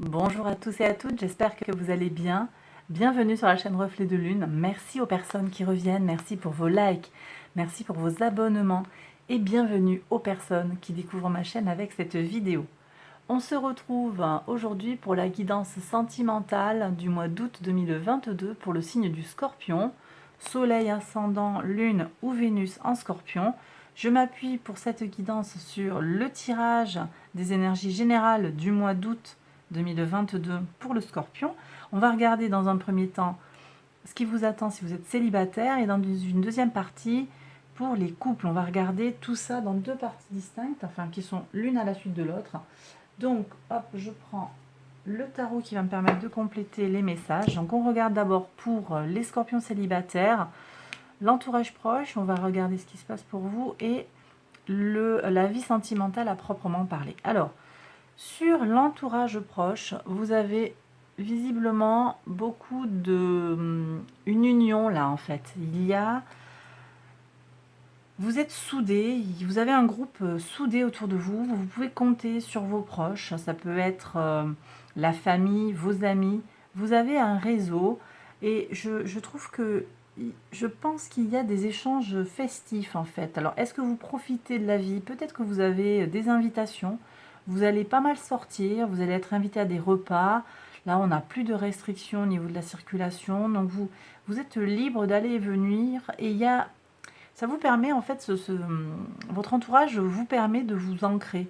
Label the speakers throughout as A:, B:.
A: Bonjour à tous et à toutes, j'espère que vous allez bien. Bienvenue sur la chaîne Reflet de Lune. Merci aux personnes qui reviennent, merci pour vos likes, merci pour vos abonnements et bienvenue aux personnes qui découvrent ma chaîne avec cette vidéo. On se retrouve aujourd'hui pour la guidance sentimentale du mois d'août 2022 pour le signe du Scorpion, Soleil ascendant, Lune ou Vénus en Scorpion. Je m'appuie pour cette guidance sur le tirage des énergies générales du mois d'août 2022 pour le Scorpion. On va regarder dans un premier temps ce qui vous attend si vous êtes célibataire et dans une deuxième partie pour les couples. On va regarder tout ça dans deux parties distinctes, enfin qui sont l'une à la suite de l'autre. Donc, hop, je prends le tarot qui va me permettre de compléter les messages. Donc, on regarde d'abord pour les scorpions célibataires, l'entourage proche, on va regarder ce qui se passe pour vous et la vie sentimentale à proprement parler. Alors, sur l'entourage proche, vous avez visiblement beaucoup une union là en fait. Vous êtes soudés, vous avez un groupe soudé autour de vous, vous pouvez compter sur vos proches, ça peut être la famille, vos amis, vous avez un réseau et je trouve que je pense qu'il y a des échanges festifs en fait. Alors est-ce que vous profitez de la vie? Peut-être que vous avez des invitations, vous allez pas mal sortir, vous allez être invité à des repas. Là on n'a plus de restrictions au niveau de la circulation, donc vous êtes libre d'aller et venir et ça vous permet en fait, votre entourage vous permet de vous ancrer,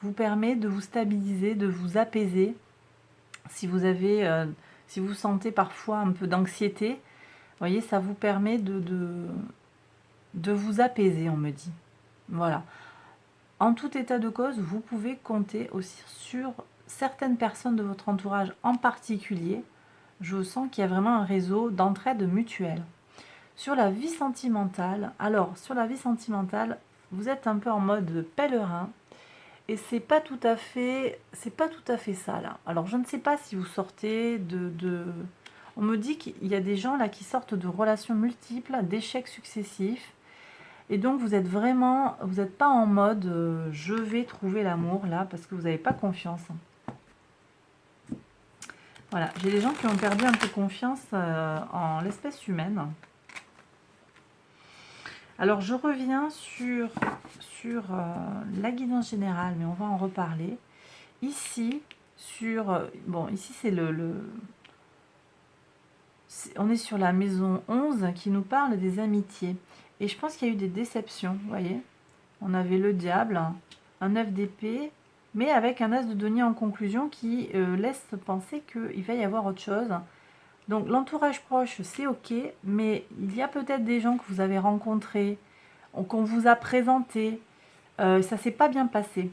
A: vous permet de vous stabiliser, de vous apaiser. Si si vous sentez parfois un peu d'anxiété, vous voyez, ça vous permet de vous apaiser, on me dit. Voilà. En tout état de cause, vous pouvez compter aussi sur certaines personnes de votre entourage en particulier. Je sens qu'il y a vraiment un réseau d'entraide mutuelle. Sur la vie sentimentale, vous êtes un peu en mode pèlerin et c'est pas tout à fait ça là. Alors je ne sais pas si vous sortez on me dit qu'il y a des gens là qui sortent de relations multiples, d'échecs successifs et donc vous n'êtes pas en mode je vais trouver l'amour là parce que vous n'avez pas confiance. Voilà, j'ai des gens qui ont perdu un peu confiance en l'espèce humaine. Alors, je reviens sur la guidance générale, mais on va en reparler. Ici, ici c'est on est sur la maison 11 qui nous parle des amitiés. Et je pense qu'il y a eu des déceptions, vous voyez. On avait le diable, un 9 d'épée, mais avec un as de denier en conclusion qui laisse penser qu'il va y avoir autre chose. Donc l'entourage proche, c'est ok, mais il y a peut-être des gens que vous avez rencontrés, qu'on vous a présentés, ça s'est pas bien passé.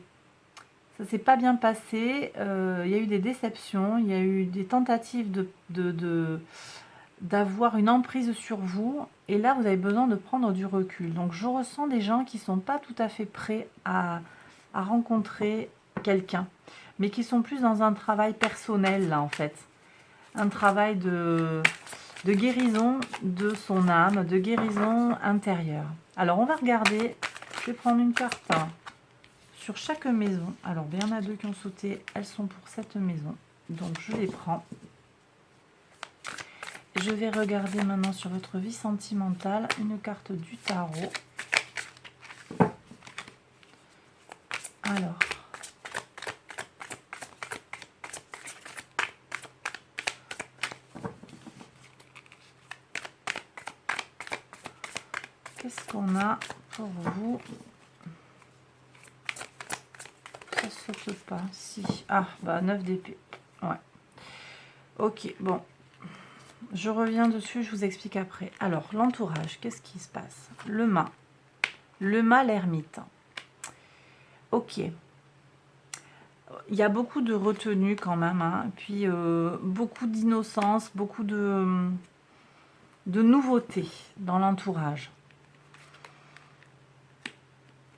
A: Ça s'est pas bien passé, il y a eu des déceptions, il y a eu des tentatives d'avoir une emprise sur vous, et là vous avez besoin de prendre du recul. Donc je ressens des gens qui sont pas tout à fait prêts à rencontrer quelqu'un, mais qui sont plus dans un travail personnel là en fait. Un travail de guérison de son âme, de guérison intérieure. Alors, on va regarder, je vais prendre une carte sur chaque maison. Alors, il y en a deux qui ont sauté, elles sont pour cette maison. Donc, je les prends. Je vais regarder maintenant sur votre vie sentimentale une carte du tarot. Alors, qu'est-ce qu'on a pour vous? Ça saute pas. Si. Ah, bah 9 d'épée. Ouais. Ok, bon. Je reviens dessus, je vous explique après. Alors, l'entourage, qu'est-ce qui se passe? Le mât. Le mât, l'ermite. Ok. Il y a beaucoup de retenue quand même, hein. Puis beaucoup d'innocence, beaucoup de nouveautés dans l'entourage.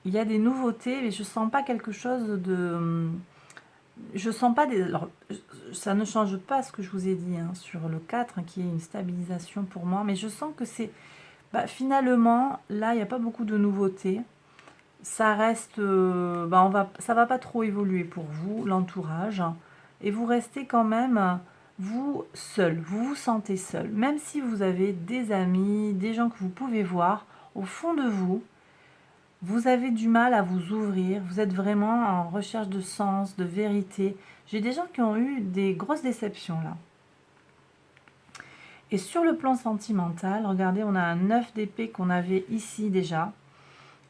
A: Il y a des nouveautés, mais je sens pas quelque chose de... Je sens pas des... Alors, ça ne change pas ce que je vous ai dit hein, sur le 4, hein, qui est une stabilisation pour moi, mais je sens que c'est... finalement, là, il n'y a pas beaucoup de nouveautés. Ça reste... ça va pas trop évoluer pour vous, l'entourage. et vous restez quand même, vous, seul. Vous vous sentez seul. Même si vous avez des amis, des gens que vous pouvez voir, au fond de vous, vous avez du mal à vous ouvrir. Vous êtes vraiment en recherche de sens, de vérité. J'ai des gens qui ont eu des grosses déceptions là. Et sur le plan sentimental, regardez, on a un 9 d'épée qu'on avait ici déjà.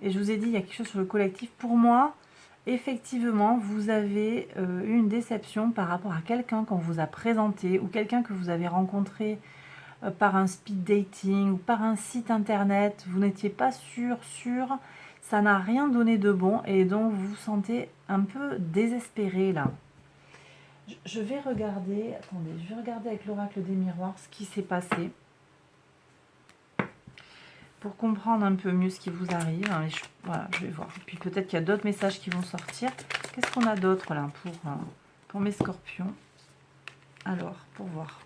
A: Et je vous ai dit, il y a quelque chose sur le collectif. Pour moi, effectivement, vous avez eu une déception par rapport à quelqu'un qu'on vous a présenté ou quelqu'un que vous avez rencontré par un speed dating ou par un site internet. Vous n'étiez pas sûr, ça n'a rien donné de bon et donc vous vous sentez un peu désespéré là. Je vais regarder, attendez, je vais regarder avec l'oracle des miroirs ce qui s'est passé pour comprendre un peu mieux ce qui vous arrive. Voilà, je vais voir. Et puis peut-être qu'il y a d'autres messages qui vont sortir. Qu'est-ce qu'on a d'autre là pour mes scorpions? Alors, pour voir.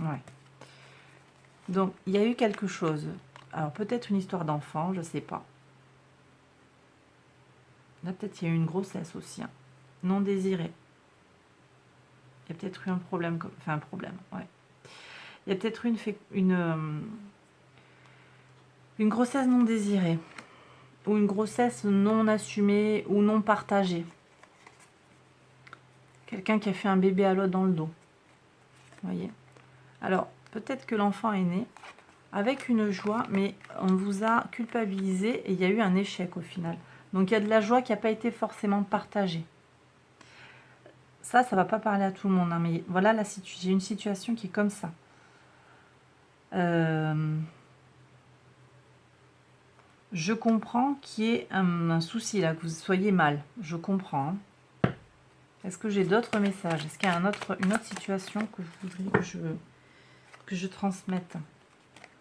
A: Ouais. Donc, il y a eu quelque chose. Alors, peut-être une histoire d'enfant, je ne sais pas. Là, peut-être il y a eu une grossesse aussi, hein. Non désirée. Il y a peut-être eu un problème, enfin un problème, ouais. Il y a peut-être eu une grossesse non désirée, ou une grossesse non assumée, ou non partagée. Quelqu'un qui a fait un bébé à l'autre dans le dos. Vous voyez? Alors, peut-être que l'enfant est né avec une joie, mais on vous a culpabilisé et il y a eu un échec au final. Donc, il y a de la joie qui n'a pas été forcément partagée. Ça ne va pas parler à tout le monde, hein, mais voilà, j'ai une situation qui est comme ça. Je comprends qu'il y ait un souci là, que vous soyez mal. Je comprends. Hein. Est-ce que j'ai d'autres messages? Est-ce qu'il y a une autre situation que je voudrais que je transmette?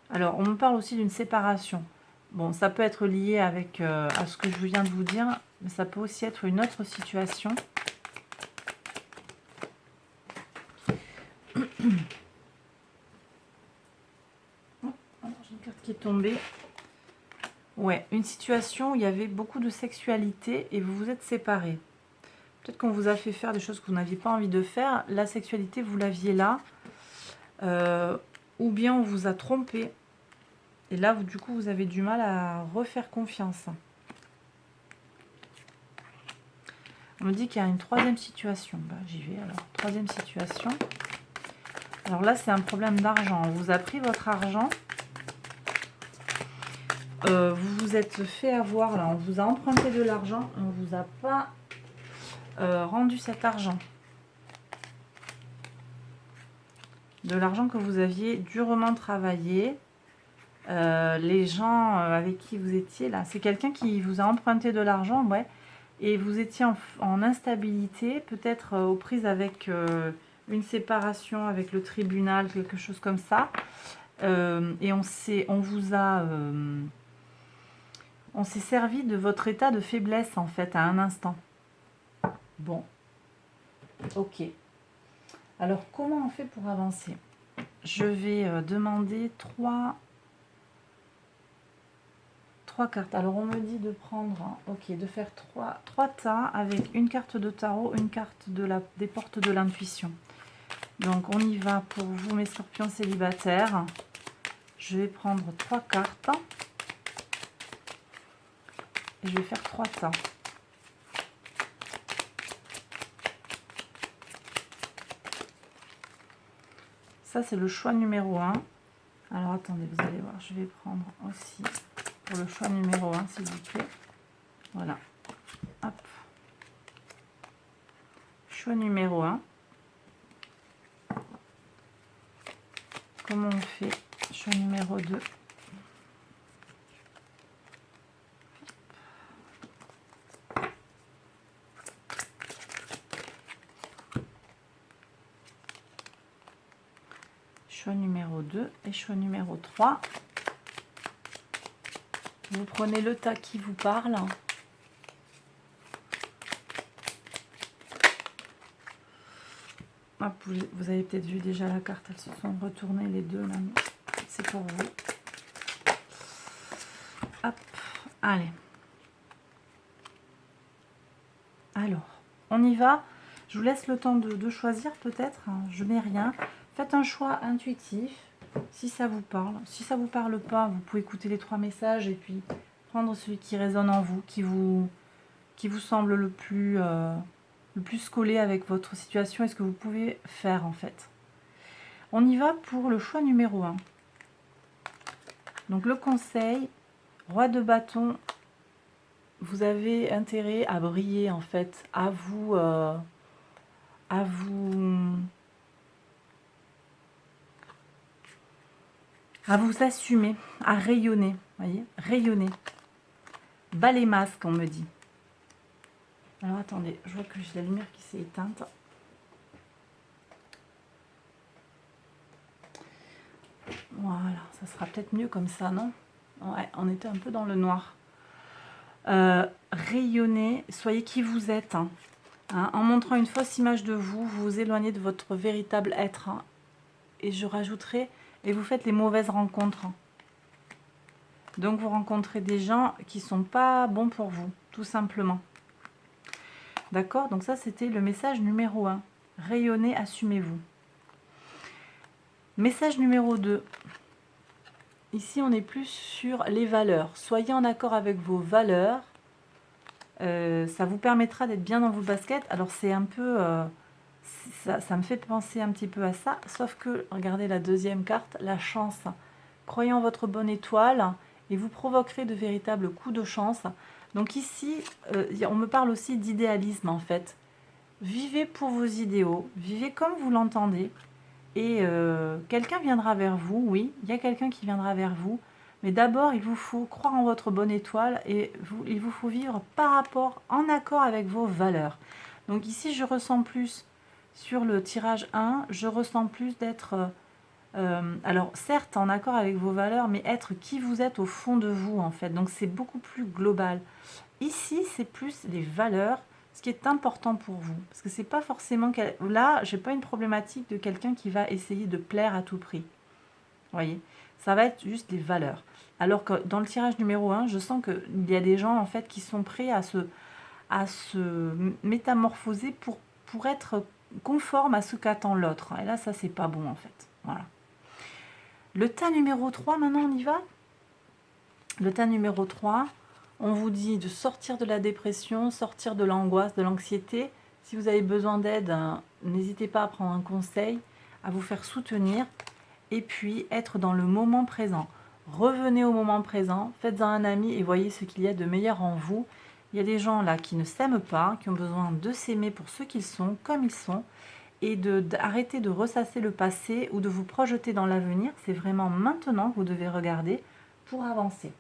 A: Alors, on me parle aussi d'une séparation. Bon, ça peut être lié avec à ce que je viens de vous dire, mais ça peut aussi être une autre situation. J'ai une carte qui est tombée. Ouais, une situation où il y avait beaucoup de sexualité et vous vous êtes séparés. Peut-être qu'on vous a fait faire des choses que vous n'aviez pas envie de faire. La sexualité, vous l'aviez là. Ou bien on vous a trompé. Et là, du coup, vous avez du mal à refaire confiance. On me dit qu'il y a une troisième situation. Bah, j'y vais alors. Troisième situation. Alors là, c'est un problème d'argent. On vous a pris votre argent. Vous vous êtes fait avoir. Là, on vous a emprunté de l'argent. On ne vous a pas rendu cet argent. De l'argent que vous aviez durement travaillé. Les gens avec qui vous étiez là, c'est quelqu'un qui vous a emprunté de l'argent, ouais, et vous étiez en instabilité, peut-être aux prises avec une séparation avec le tribunal, quelque chose comme ça, et on s'est servi de votre état de faiblesse en fait à un instant. Bon, ok. Alors comment on fait pour avancer? Je vais demander trois cartes. Alors on me dit de prendre, ok, de faire trois tas avec une carte de tarot, une carte des portes de l'intuition. Donc on y va pour vous mes scorpions célibataires. Je vais prendre 3 cartes et je vais faire 3 tas. Ça c'est le choix numéro 1. Alors attendez, vous allez voir, je vais prendre aussi pour le choix numéro 1 s'il vous plaît. Voilà. Hop. Choix numéro 1. Comment on fait? Choix numéro 2. Choix numéro 2 et choix numéro 3. Vous prenez le tas qui vous parle. Hop, vous avez peut-être vu déjà la carte, elles se sont retournées les deux là. C'est pour vous. Hop, allez. Alors, on y va. Je vous laisse le temps de choisir peut-être. Hein. Je mets rien. Faites un choix intuitif si ça vous parle. Si ça ne vous parle pas, vous pouvez écouter les 3 messages et puis prendre celui qui résonne en vous, qui vous semble le plus collé avec votre situation et ce que vous pouvez faire en fait. On y va pour le choix numéro 1. Donc le conseil, roi de bâton, vous avez intérêt à briller en fait, à vous assumer, à rayonner, voyez, rayonner. Bas les masques, on me dit. Alors attendez, je vois que j'ai la lumière qui s'est éteinte. Voilà, ça sera peut-être mieux comme ça, non? Ouais, on était un peu dans le noir. Rayonnez, soyez qui vous êtes. Hein. En montrant une fausse image de vous, vous vous éloignez de votre véritable être. Hein. Et je rajouterai, et vous faites les mauvaises rencontres. Hein. Donc vous rencontrez des gens qui ne sont pas bons pour vous, tout simplement. D'accord? Donc ça, c'était le message numéro 1. Rayonnez, assumez-vous. Message numéro 2. Ici, on est plus sur les valeurs. Soyez en accord avec vos valeurs. Ça vous permettra d'être bien dans vos baskets. Alors, c'est un peu... ça me fait penser un petit peu à ça. Sauf que, regardez la deuxième carte, la chance. Croyez en votre bonne étoile et vous provoquerez de véritables coups de chance. Donc ici, on me parle aussi d'idéalisme, en fait. Vivez pour vos idéaux. Vivez comme vous l'entendez. Et quelqu'un viendra vers vous, oui, il y a quelqu'un qui viendra vers vous. Mais d'abord, il vous faut croire en votre bonne étoile et il vous faut vivre par rapport, en accord avec vos valeurs. Donc ici, je ressens plus, sur le tirage 1, je ressens plus d'être, alors certes, en accord avec vos valeurs, mais être qui vous êtes au fond de vous, en fait. Donc c'est beaucoup plus global. Ici, c'est plus les valeurs, ce qui est important pour vous. Parce que c'est pas forcément... Là, j'ai pas une problématique de quelqu'un qui va essayer de plaire à tout prix. Vous voyez, ça va être juste les valeurs. Alors que dans le tirage numéro 1, je sens qu'il y a des gens en fait qui sont prêts à se métamorphoser pour être conforme à ce qu'attend l'autre. Et là, ça, c'est pas bon en fait. Voilà. Le tas numéro 3, maintenant, on y va. Le tas numéro 3... On vous dit de sortir de la dépression, sortir de l'angoisse, de l'anxiété. Si vous avez besoin d'aide, n'hésitez pas à prendre un conseil, à vous faire soutenir. Et puis, être dans le moment présent. Revenez au moment présent, faites-en un ami et voyez ce qu'il y a de meilleur en vous. Il y a des gens là qui ne s'aiment pas, qui ont besoin de s'aimer pour ce qu'ils sont, comme ils sont. Et d'arrêter de ressasser le passé ou de vous projeter dans l'avenir. C'est vraiment maintenant que vous devez regarder pour avancer.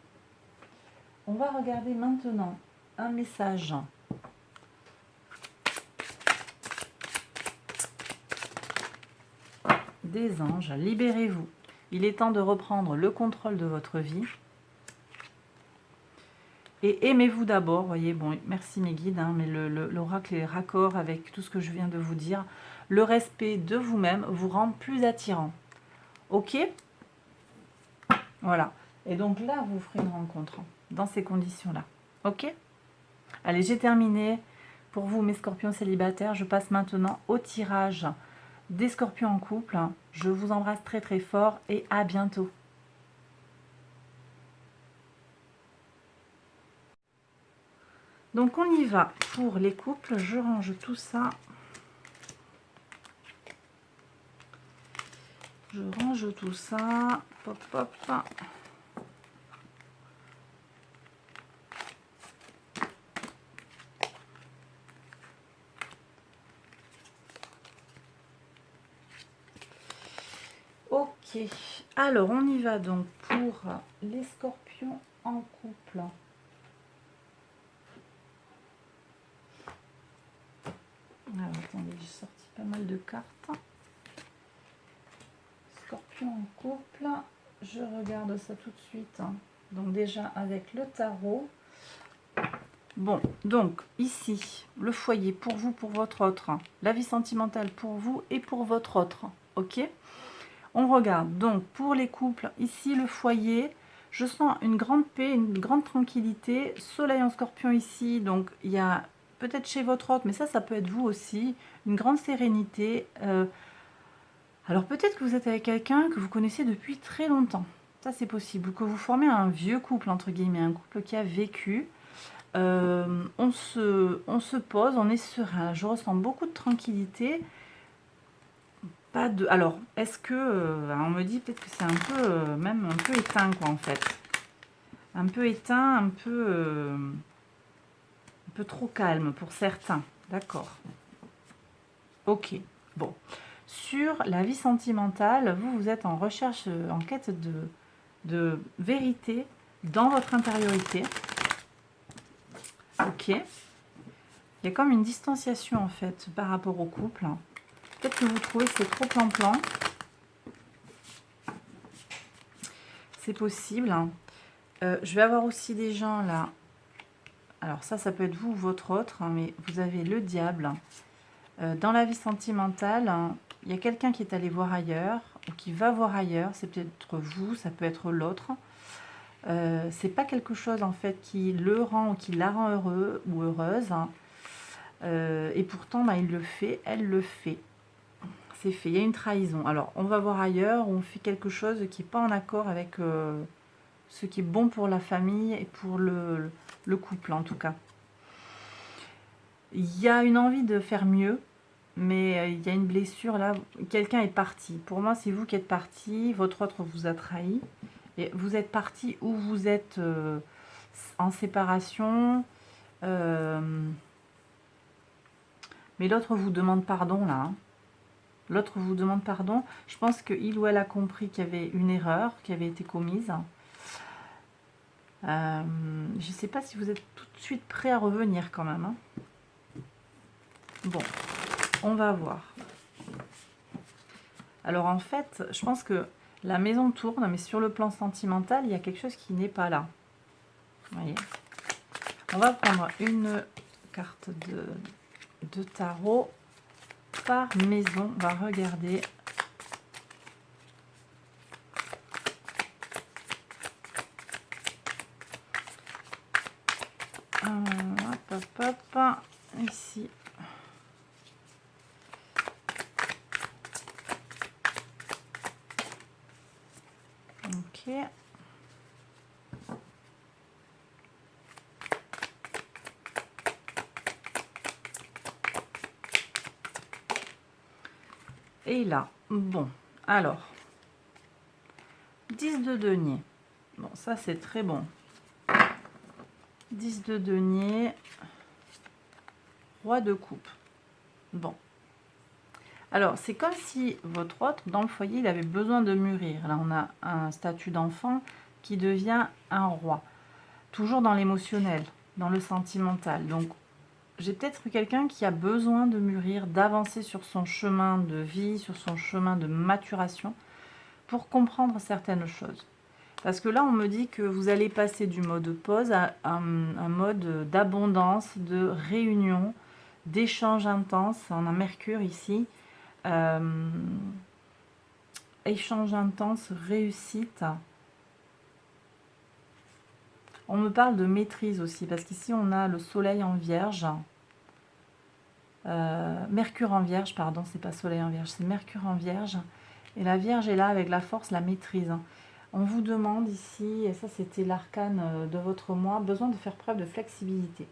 A: On va regarder maintenant un message des anges. Libérez-vous. Il est temps de reprendre le contrôle de votre vie. Et aimez-vous d'abord. Voyez, bon, merci mes guides, hein, mais l'oracle est raccord avec tout ce que je viens de vous dire. Le respect de vous-même vous rend plus attirant. Ok? Voilà. Et donc là, vous ferez une rencontre dans ces conditions-là. Ok? Allez, j'ai terminé. Pour vous, mes scorpions célibataires, je passe maintenant au tirage des scorpions en couple. Je vous embrasse très très fort et à bientôt. Donc on y va pour les couples. Je range tout ça. Je range tout ça. Pop, pop. Ok, alors on y va donc pour les scorpions en couple. Alors attendez, j'ai sorti pas mal de cartes. Scorpion en couple, je regarde ça tout de suite. Donc déjà avec le tarot. Bon, donc ici, le foyer pour vous, pour votre autre. La vie sentimentale pour vous et pour votre autre. Ok ? On regarde donc pour les couples, ici le foyer, je sens une grande paix, une grande tranquillité. Soleil en scorpion ici, donc il y a peut-être chez votre autre, mais ça peut être vous aussi. Une grande sérénité. Alors peut-être que vous êtes avec quelqu'un que vous connaissez depuis très longtemps. Ça c'est possible. Ou que vous formez un vieux couple, entre guillemets, un couple qui a vécu. On se pose, on est serein. Je ressens beaucoup de tranquillité. Pas de. Alors, est-ce que. On me dit peut-être que c'est un peu. Même un peu éteint, quoi, en fait. Un peu éteint, un peu trop calme pour certains. D'accord. Ok. Bon. Sur la vie sentimentale, vous êtes en recherche, en quête de vérité dans votre intériorité. Ok. Il y a comme une distanciation, en fait, par rapport au couple. Peut-être que vous trouvez que c'est trop plan-plan. C'est possible. Je vais avoir aussi des gens là. Alors ça peut être vous ou votre autre, hein, mais vous avez le diable. Dans la vie sentimentale, hein, il y a quelqu'un qui est allé voir ailleurs, ou qui va voir ailleurs. C'est peut-être vous, ça peut être l'autre. C'est pas quelque chose en fait qui le rend ou qui la rend heureux ou heureuse. Hein. Et pourtant, bah, il le fait, elle le fait. C'est fait, il y a une trahison. Alors, on va voir ailleurs, on fait quelque chose qui n'est pas en accord avec ce qui est bon pour la famille et pour le couple en tout cas. Il y a une envie de faire mieux, mais il y a une blessure là. Quelqu'un est parti. Pour moi, c'est vous qui êtes parti, votre autre vous a trahi. Et vous êtes parti ou vous êtes en séparation. Mais l'autre vous demande pardon là. Hein. L'autre vous demande pardon. Je pense qu'il ou elle a compris qu'il y avait une erreur qui avait été commise. Je ne sais pas si vous êtes tout de suite prêt à revenir quand même. Hein. Bon, on va voir. Alors en fait, je pense que la maison tourne, mais sur le plan sentimental, il y a quelque chose qui n'est pas là. Vous voyez. On va prendre une carte de tarot par maison. On va regarder. Hop, ici. Ok. Et là, bon, alors, 10 de denier. Bon, ça c'est très bon. 10 de denier, roi de coupe. Bon. Alors, c'est comme si votre autre, dans le foyer, il avait besoin de mûrir. Là, on a un statut d'enfant qui devient un roi. Toujours dans l'émotionnel, dans le sentimental. Donc, j'ai peut-être quelqu'un qui a besoin de mûrir, d'avancer sur son chemin de vie, sur son chemin de maturation, pour comprendre certaines choses. Parce que là, on me dit que vous allez passer du mode pause à un mode d'abondance, de réunion, d'échange intense. On a Mercure ici. Échange intense, réussite. On me parle de maîtrise aussi, parce qu'ici, on a le soleil en vierge. Mercure en vierge, pardon, c'est pas soleil en vierge, c'est Mercure en vierge. Et la vierge est là avec la force, la maîtrise. On vous demande ici, et ça c'était l'arcane de votre mois, besoin de faire preuve de flexibilité.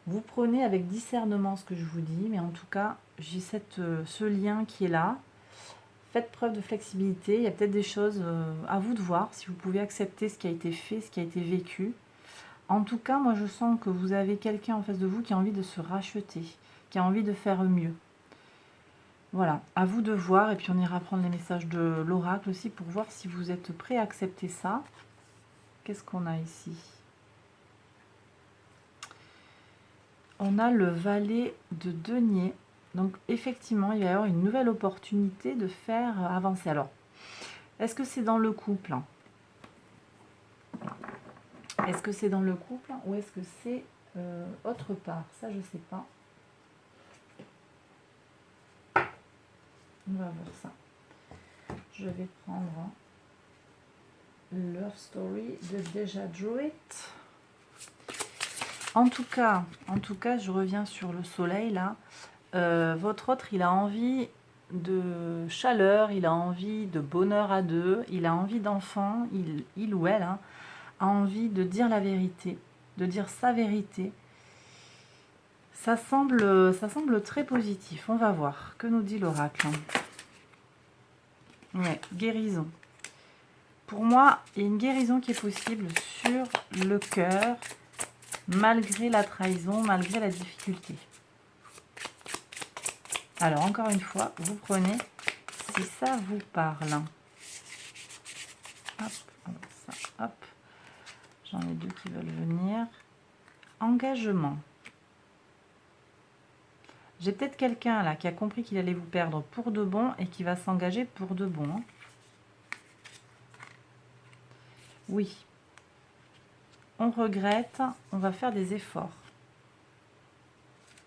A: Vous prenez avec discernement ce que je vous dis, mais en tout cas, j'ai ce lien qui est là. Faites preuve de flexibilité. Il y a peut-être des choses à vous de voir, si vous pouvez accepter ce qui a été fait, ce qui a été vécu. En tout cas, moi je sens que vous avez quelqu'un en face de vous qui a envie de se racheter, qui a envie de faire mieux. Voilà, à vous de voir, et puis on ira prendre les messages de l'oracle aussi pour voir si vous êtes prêt à accepter ça. Qu'est-ce qu'on a ici? On a le valet de denier. Donc effectivement, il va y avoir une nouvelle opportunité de faire avancer. Alors, est-ce que c'est dans le couple? Est-ce que c'est dans le couple ou est-ce que c'est autre part? Ça, je ne sais pas. On va voir ça. Je vais prendre Love Story de Deja Druid. En tout cas, je reviens sur le soleil là. Votre autre, il a envie de chaleur, il a envie de bonheur à deux, il a envie d'enfant, il ou elle hein, a envie de dire la vérité, de dire sa vérité. Ça semble très positif. On va voir. Que nous dit l'oracle? Ouais, guérison. Pour moi, il y a une guérison qui est possible sur le cœur, malgré la trahison, malgré la difficulté. Alors, encore une fois, vous prenez si ça vous parle. Hop, ça, hop. J'en ai deux qui veulent venir. Engagement. J'ai peut-être quelqu'un là qui a compris qu'il allait vous perdre pour de bon et qui va s'engager pour de bon. Hein. Oui. On regrette, on va faire des efforts.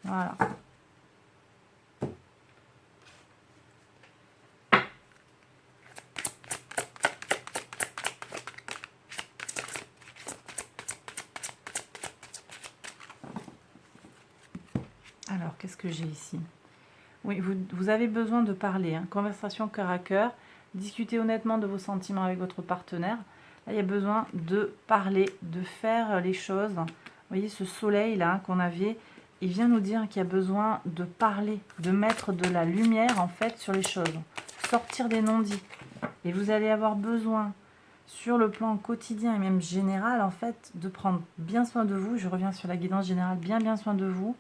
A: Voilà. Alors, qu'est-ce que j'ai ici? Oui, vous avez besoin de parler. Hein. Conversation cœur à cœur. Discutez honnêtement de vos sentiments avec votre partenaire. Là, il y a besoin de parler, de faire les choses. Vous voyez, ce soleil là qu'on avait, il vient nous dire qu'il y a besoin de parler, de mettre de la lumière en fait sur les choses. Sortir des non-dits. Et vous allez avoir besoin, sur le plan quotidien et même général, en fait, de prendre bien soin de vous. Je reviens sur la guidance générale, bien soin de vous.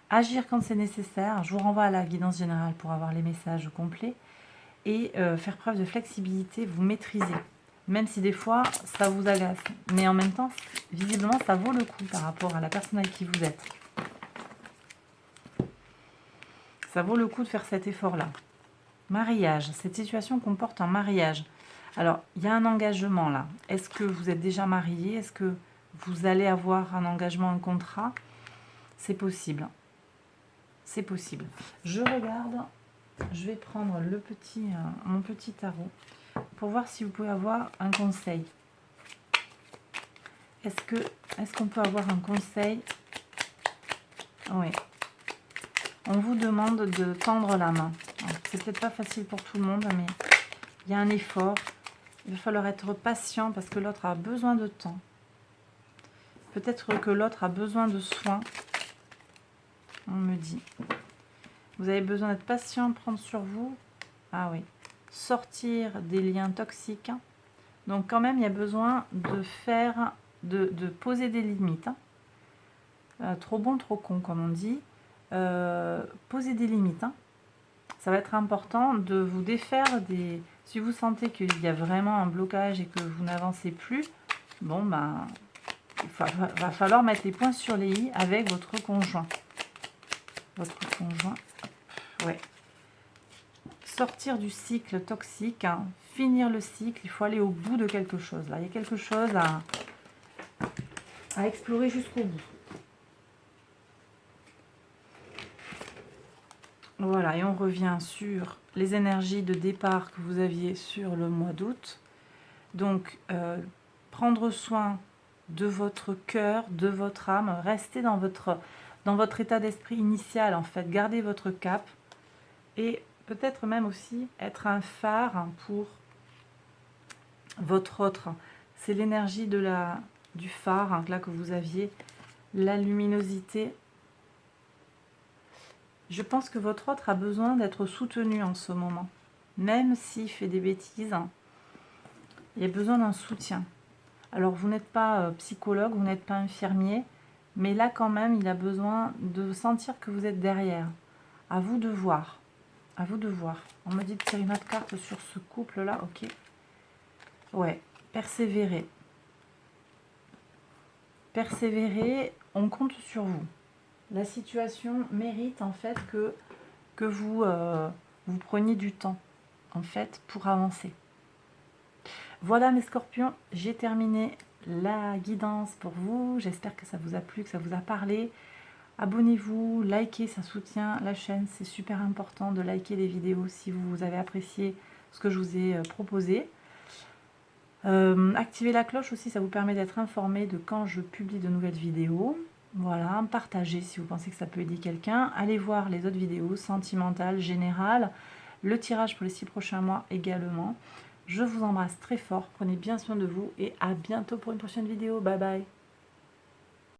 A: Agir quand c'est nécessaire. Je vous renvoie à la guidance générale pour avoir les messages complets. Et faire preuve de flexibilité, vous maîtriser. Même si des fois, ça vous agace. Mais en même temps, visiblement, ça vaut le coup par rapport à la personne avec qui vous êtes. Ça vaut le coup de faire cet effort-là. Mariage. Cette situation comporte un mariage. Alors, il y a un engagement là. Est-ce que vous êtes déjà marié? Est-ce que vous allez avoir un engagement, un contrat? C'est possible. C'est possible. Je regarde. Je vais prendre mon petit tarot pour voir si vous pouvez avoir un conseil. Est-ce qu'on peut avoir un conseil? Oui. On vous demande de tendre la main. C'est peut-être pas facile pour tout le monde, mais il y a un effort. Il va falloir être patient parce que l'autre a besoin de temps. Peut-être que l'autre a besoin de soins. On me dit. Vous avez besoin d'être patient, prendre sur vous. Ah oui. Sortir des liens toxiques. Donc quand même, il y a besoin de poser des limites. Trop bon, trop con, comme on dit. Poser des limites. Ça va être important de vous défaire des... Si vous sentez qu'il y a vraiment un blocage et que vous n'avancez plus, bon, ben, va falloir mettre les points sur les i avec votre conjoint. Votre conjoint, ouais. Sortir du cycle toxique, finir le cycle, il faut aller au bout de quelque chose. Là, il y a quelque chose à explorer jusqu'au bout. Voilà, et on revient sur les énergies de départ que vous aviez sur le mois d'août. Donc, prendre soin de votre cœur, de votre âme, rester dans votre état d'esprit initial, en fait. Gardez votre cap et peut-être même aussi être un phare pour votre autre. C'est l'énergie du phare là que vous aviez, la luminosité. Je pense que votre autre a besoin d'être soutenu en ce moment. Même s'il fait des bêtises, il y a besoin d'un soutien. Alors, vous n'êtes pas psychologue, vous n'êtes pas infirmier, mais là, quand même, il a besoin de sentir que vous êtes derrière. À vous de voir. À vous de voir. On me dit de tirer une autre carte sur ce couple-là, ok. Ouais, persévérer. Persévérer, on compte sur vous. La situation mérite en fait que vous preniez du temps en fait pour avancer. Voilà mes scorpions, j'ai terminé la guidance pour vous. J'espère que ça vous a plu, que ça vous a parlé. Abonnez-vous, likez, ça soutient la chaîne. C'est super important de liker les vidéos si vous avez apprécié ce que je vous ai proposé. Activez la cloche aussi, ça vous permet d'être informé de quand je publie de nouvelles vidéos. Voilà, partagez si vous pensez que ça peut aider quelqu'un. Allez voir les autres vidéos, sentimentales, générales, le tirage pour les 6 prochains mois également. Je vous embrasse très fort, prenez bien soin de vous et à bientôt pour une prochaine vidéo. Bye bye.